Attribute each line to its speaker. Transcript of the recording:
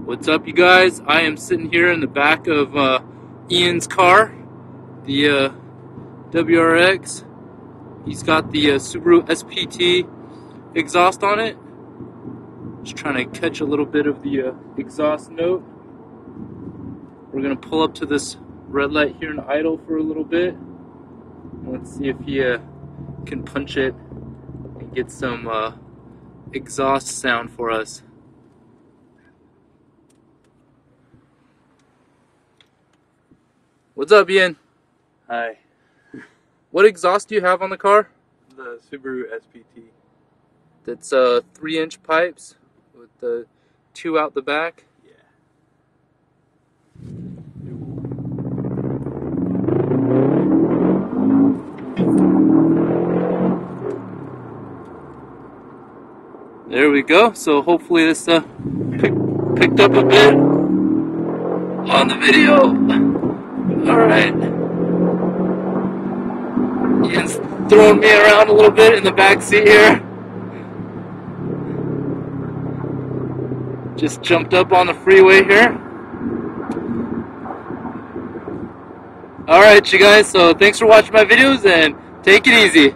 Speaker 1: What's up, you guys? I am sitting here in the back of Ian's car, the WRX. He's got the Subaru SPT exhaust on it. Just trying to catch a little bit of the exhaust note. We're going to pull up to this red light here and idle for a little bit. Let's see if he can punch it and get some exhaust sound for us. What's up, Ian?
Speaker 2: Hi.
Speaker 1: What exhaust do you have on the car?
Speaker 2: The Subaru SPT.
Speaker 1: That's 3-inch pipes with the 2 out the back.
Speaker 2: Yeah.
Speaker 1: There we go. So hopefully this picked up a bit on the video. Alright. Ian's throwing me around a little bit in the back seat here. Just jumped up on the freeway here. Alright, you guys, so thanks for watching my videos and take it easy.